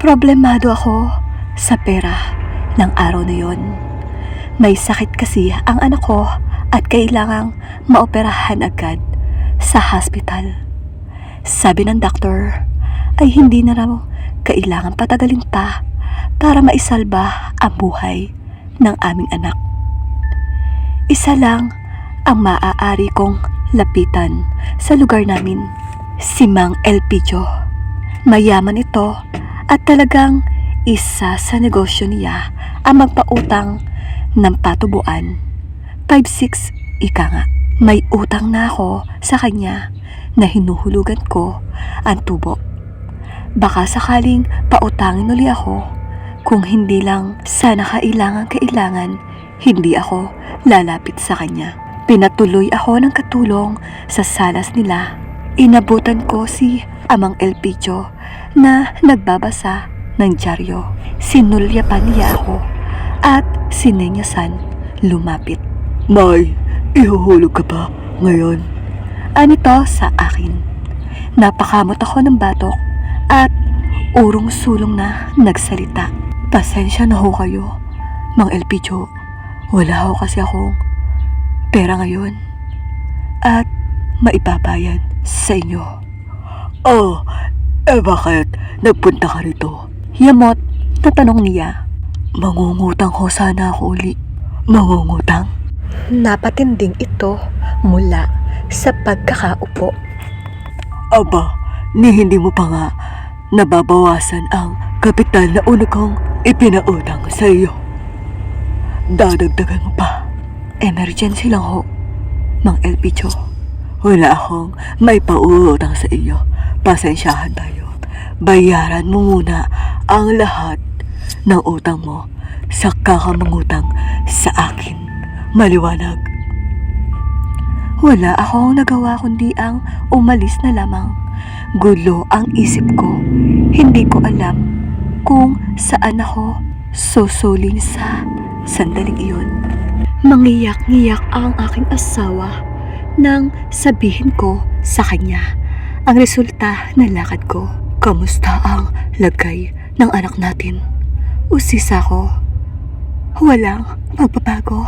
Problemado ako sa pera ng araw na yon. May sakit kasi ang anak ko at kailangang maoperahan agad sa hospital. Sabi ng doktor ay hindi na raw kailangan patagalin pa para maisalba ang buhay ng aming anak. Isa lang ang maaari kong lapitan sa lugar namin, si Mang Elpidio. Mayaman ito at talagang isa sa negosyo niya ang magpautang ng patubuan. 5-6 ika nga. May utang na ako sa kanya na hinuhulugan ko ang tubo. Baka sakaling pautangin uli ako, kung hindi lang sana kailangan, hindi ako lalapit sa kanya. Pinatuloy ako ng katulong sa salas nila. Inabutan ko si Amang Elpidio na nagbabasa ng dyaryo. Sinulyapan niya ako at sinenyasan lumapit. May, ihuhulog ka ba ngayon? Anito sa akin. Napakamot ako ng batok at urong-sulong na nagsalita. Pasensya na ho kayo, Mang Elpidio. Wala ho kasi akong pera ngayon at maibabayad sa inyo. Oh, bakit nagpunta ka rito? Yamot na tanong niya. Mangungutang ho sana ako uli. Mangungutang? Napatinding ito mula sa pagkakaupo. Aba, hindi mo pa nga nababawasan ang kapital na una kong ipinautang sa iyo. Dadagdagan mo pa. Emergency lang ho, Mang Elpidio. Wala akong may pauutang sa iyo. Pasensyahan tayo. Bayaran mo muna ang lahat ng utang mo sa kakamangutang sa akin. Maliwanag. Wala akong nagawa kundi ang umalis na lamang. Gulo ang isip ko. Hindi ko alam kung saan ako susuling sa sandaling iyon. Mangiyak-ngiyak ang aking asawa nang sabihin ko sa kanya ang resulta ng lakad ko. Kamusta ang lagay ng anak natin? Usisa ko. Walang pagbabago.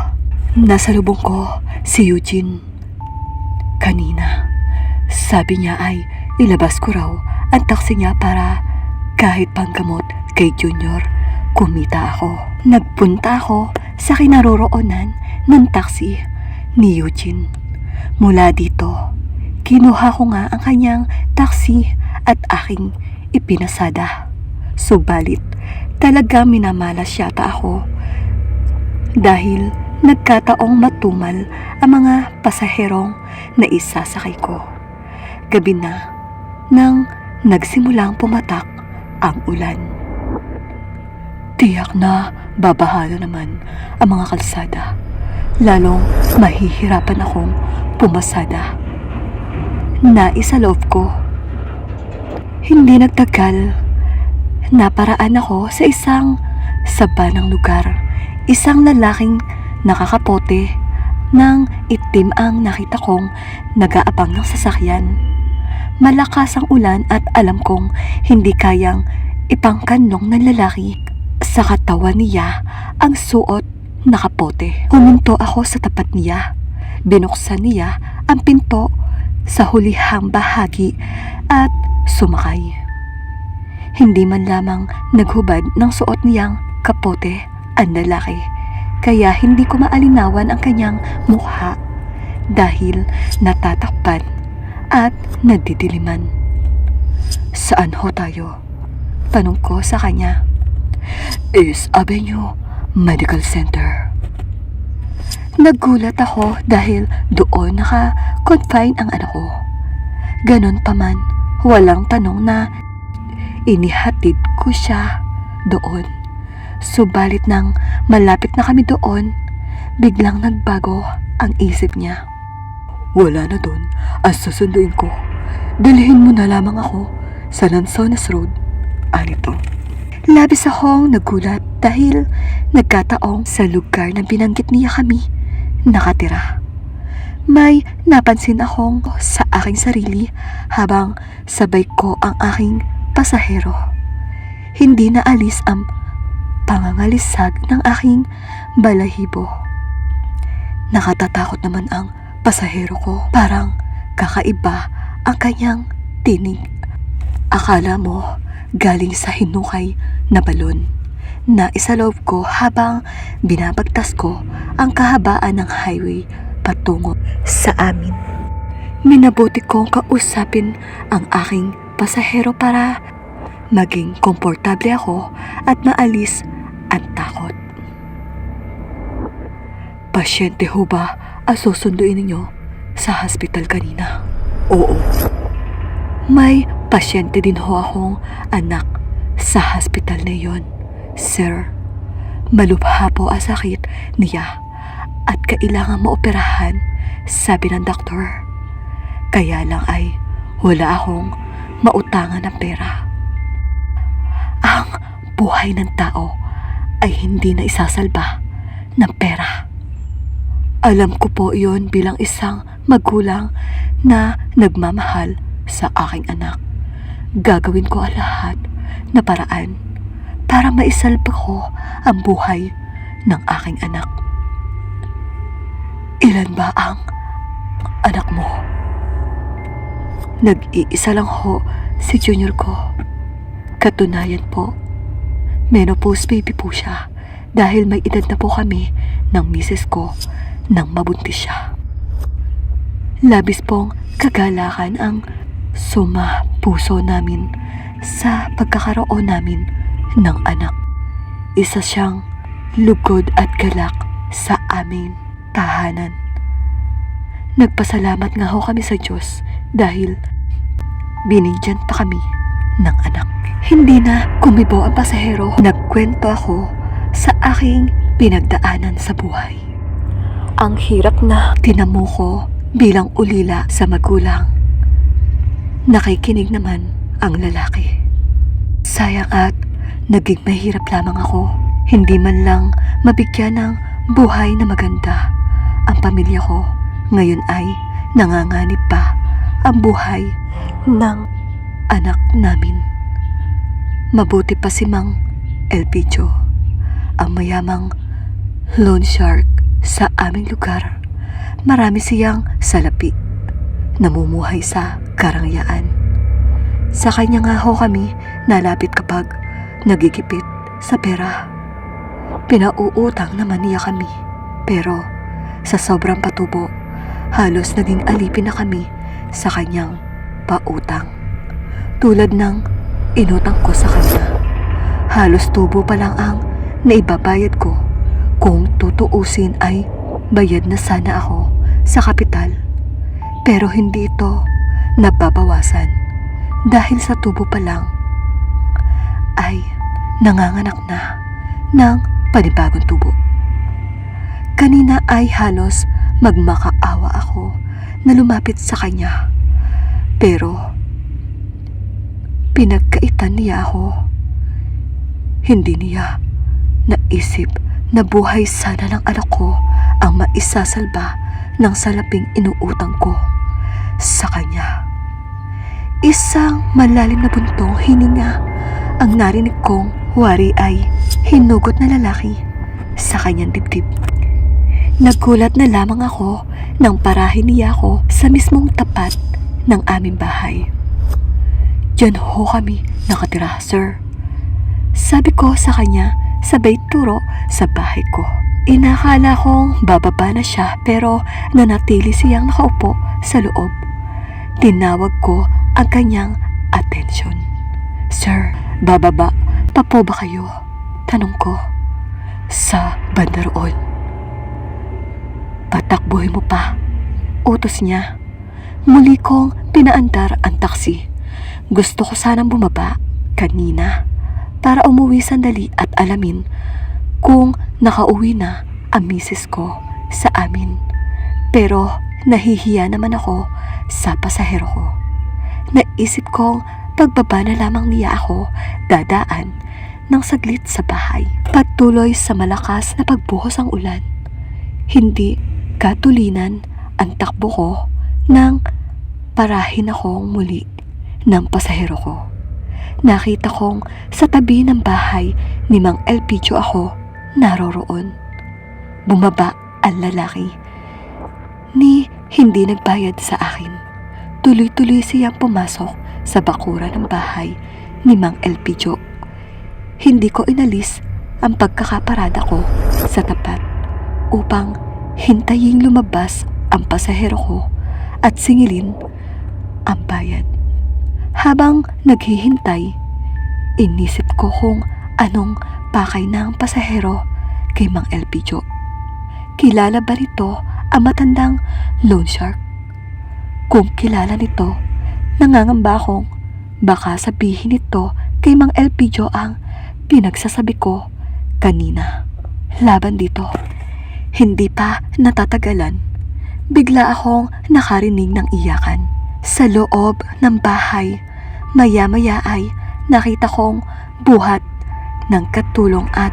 Nasa lubong ko si Eugene. Kanina, sabi niya ay ilabas ko raw ang taxi niya para kahit panggamot kay Junior, kumita ako. Nagpunta ako sa kinaroroonan ng taxi ni Eugene. Mula dito, kinuha ko nga ang kanyang taxi at aking ipinasada. Subalit, talaga minamalas yata ako dahil nagkataong matumal ang mga pasaherong na isasakay ko. Gabi na nang nagsimulang pumatak ang ulan. Tiyak na babahala naman ang mga kalsada. Lalong mahihirapan akong pumasada. Naisaloob ko. Hindi nagtagal. Naparaan ako sa isang sabanang lugar. Isang lalaking nakakapote ng itim ang nakita kong nag-aabang ng sasakyan. Malakas ang ulan at alam kong hindi kayang ipangkanlong ng lalaki sa katawan niya ang suot na kapote. Huminto ako sa tapat niya. Binuksan niya ang pinto sa hulihang bahagi at sumakay. Hindi man lamang naghubad ng suot niyang kapote ang lalaki, kaya hindi ko maalinawan ang kanyang mukha dahil natatakpan at nadidiliman. Saan ho tayo? Tanong ko sa kanya. East Avenue Medical Center. Nagulat ako dahil doon naka-confine ang anak ko. Ganon pa man, walang tanong na inihatid ko siya doon. Subalit nang malapit na kami doon, biglang nagbago ang isip niya. Wala na doon ang susunduin ko. Dalhin mo na lamang ako sa Lanzones Road. Anito. Labis akong nagulat dahil nagkataong sa lugar na binanggit niya kami nakatira. May napansin akong sa aking sarili habang sabay ko ang aking pasahero. hindi na alis ang pangangalisag ng aking balahibo. Nakatatakot naman ang pasahero ko. Parang kakaiba ang kanyang tinig. Akala mo galing sa hinukay na balon na isaloob ko habang binabagtas ko ang kahabaan ng highway patungo sa amin. Minabuti kong kausapin ang aking pasahero para maging komportable ako at maalis ang takot. Pasyente ho ba ang susunduin ninyo sa hospital kanina? Oo. May pasyente din ho akong anak sa hospital na yon, sir. Malubha po ang sakit niya at kailangan maoperahan, sabi ng doktor. Kaya lang ay wala akong mautangan ng pera. Ang buhay ng tao ay hindi na isasalba ng pera. Alam ko po iyon bilang isang magulang na nagmamahal sa aking anak. Gagawin ko ang lahat na paraan para maisalba ko ang buhay ng aking anak. Ilan ba ang anak mo? Nag-iisa lang ho si Junior ko. Katunayan po, menopause baby po siya dahil may edad na po kami ng misis ko nang mabuntis siya. Labis pong kagalakan ang puso namin sa pagkakaroon namin ng anak. Isa siyang lugod at galak sa aming tahanan. Nagpasalamat nga ho kami sa Diyos dahil binigyan pa kami ng anak. Hindi na kumibo ang pasahero. Nagkwento ako sa aking pinagdaanan sa buhay. Ang hirap na tinamo ko bilang ulila sa magulang. Nakikinig naman ang lalaki. Sayang at naging mahirap lamang ako. Hindi man lang mabigyan ng buhay na maganda ang pamilya ko. Ngayon ay nanganganib pa ang buhay ng anak namin. Mabuti pa si Mang Elpidio, ang mayamang loan shark sa aming lugar. Marami siyang salapi, namumuhay sa karangyaan. Sa kanya nga ho kami nalapit kapag nagigipit sa pera. Pinauutang naman niya kami, pero sa sobrang patubo, halos naging alipin na kami sa kanyang pautang. Tulad ng inutang ko sa kanya, halos tubo pa lang ang naibabayad ko. Kung tutuusin ay bayad na sana ako sa kapital, pero hindi ito nababawasan dahil sa tubo pa lang ay nanganganak na ng panibagong tubo. Kanina ay halos magmakaawa ako na lumapit sa kanya, pero pinagkaitan niya ako. Hindi niya naisip na buhay sana ng anak ko ang maisasalba ng salaping inuutang ko sa kanya. Isang malalim na buntong hininga ang narinig kong wari ay hinugot na lalaki sa kanyang dibdib. Nagulat na lamang ako nang parahin niya ako sa mismong tapat ng aming bahay. Diyan ho kami nakatira, sir. Sabi ko sa kanya sabay turo sa bahay ko. Inakala kong bababa na siya pero nanatili siyang nakaupo sa loob. Tinawag ko ang kanyang atensyon. Sir, bababa pa po ba kayo? Tanong ko. Sa banda roon. Patakbuhin mo pa. Utos niya. Muli kong pinaandar ang taksi. Gusto ko sanang bumaba kanina para umuwi sandali at alamin kung nakauwi na ang misis ko sa amin. Pero nahihiya naman ako sa pasahero ko. Naisip kong pagbaba na lamang niya ako dadaan ng saglit sa bahay. Patuloy sa malakas na pagbuhos ang ulan. Hindi katulinan ang takbo ko nang parahin akong muli ng pasahero ko. nakita kong sa tabi ng bahay ni Mang Elpidio ako naroroon. Bumaba ang lalaki ni hindi nagbayad sa akin. Tuloy-tuloy siyang pumasok sa bakuran ng bahay ni Mang Elpidio. Hindi ko inalis ang pagkakaparada ko sa tapat upang hintayin lumabas ang pasahero ko at singilin ang bayad. Habang naghihintay, inisip ko kung anong pakay ng pasahero kay Mang Elpidio. Kilala ba nito ang matandang loan shark? Kung kilala nito, nangangamba akong baka sabihin nito kay Mang Elpidio ang pinagsasabi ko kanina. Laban dito. Hindi pa natatagalan, bigla akong nakarinig ng iyakan. Sa loob ng bahay, maya-maya ay nakita kong buhat ng katulong at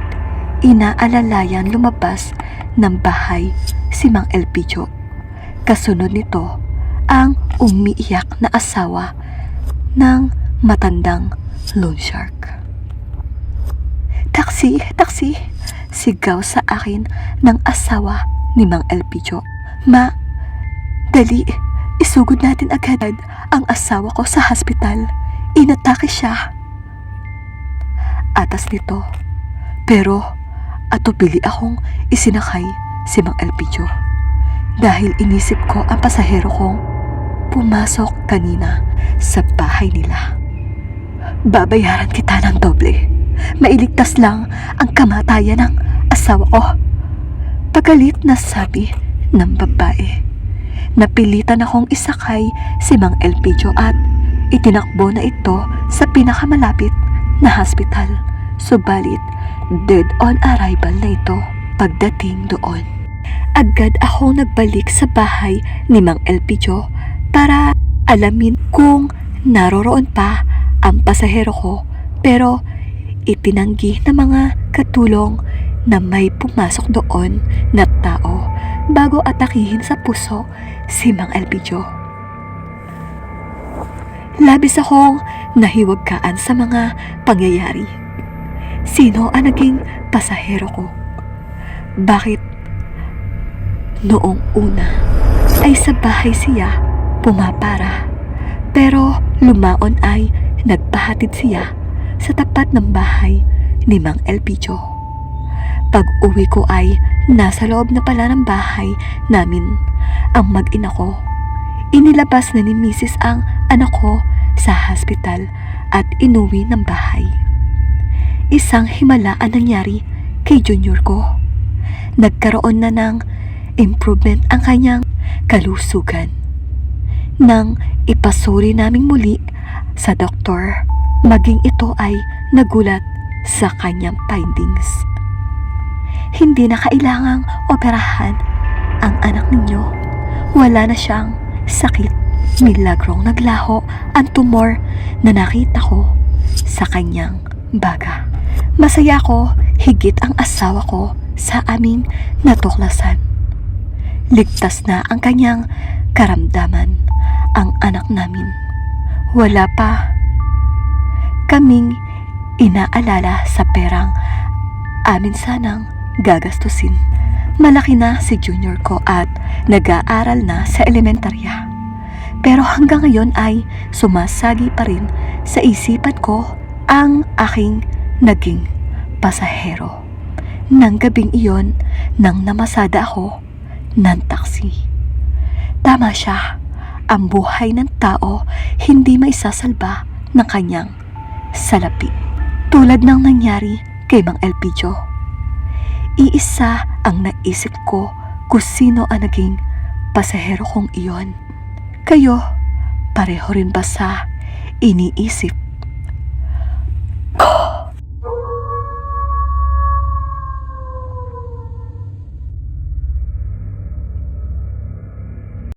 inaalalayan lumabas ng bahay si Mang Elpidio. Kasunod nito ang umiiyak na asawa ng matandang loan shark. "Taksi! Taksi!" sigaw sa akin ng asawa ni Mang Elpidio. Dali! Isugod natin agad ang asawa ko sa hospital. Inatake siya." Atas nito. Pero atubili akong isinakay si Mang Elpidio dahil inisip ko ang pasahero kong pumasok kanina sa bahay nila. "Babayaran kita ng doble. Mailigtas lang ang kamatayan ng asawa ko." Pagalit na sabi ng babae. Napilitan akong isakay si Mang Elpidio at itinakbo na ito sa pinakamalapit na hospital. Subalit, dead on arrival na ito pagdating doon. Agad ako nagbalik sa bahay ni Mang Elpidio para alamin kung naroroon pa ang pasahero ko, pero itinanggi ng mga katulong na may pumasok doon na tao bago atakihin sa puso si Mang Elpidio. Labis akong nahiwagkaan sa mga pangyayari. Sino ang naging pasahero ko? Bakit noong una ay sa bahay siya pumapara, pero lumaon ay nagpahatid siya sa tapat ng bahay ni Mang Elpidio? Pag-uwi ko ay nasa loob na pala ng bahay namin ang mag-ina ko. Inilabas na ni Mrs. ang anak ko sa hospital at inuwi ng bahay. Isang himala ang nangyari kay Junior ko. Nagkaroon na ng improvement ang kanyang kalusugan. Nang ipasuri naming muli sa doktor, maging ito ay nagulat sa kanyang findings. Hindi na kailangang operahan ang anak ninyo. Wala na siyang sakit. Milagrong naglaho ang tumor na nakita ko sa kanyang baga. Masaya ko higit ang asawa ko sa aming natuklasan. Ligtas na ang kanyang karamdaman. Ang anak namin, wala pa kaming inaalala sa perang amin sanang gagastusin. Malaki na si Junior ko at nag-aaral na sa elementarya. Pero hanggang ngayon ay sumasagi pa rin sa isipan ko ang aking naging pasahero. Nang gabing iyon, nang namasada ako ng taksi. Tama siya, ang buhay ng tao hindi maisasalba ng kanyang salapi. Tulad ng nangyari kay Mang Elpidio. Iisa ang naisip ko kung sino ang naging pasahero kong iyon. Kayo, pareho rin ba sa iniisip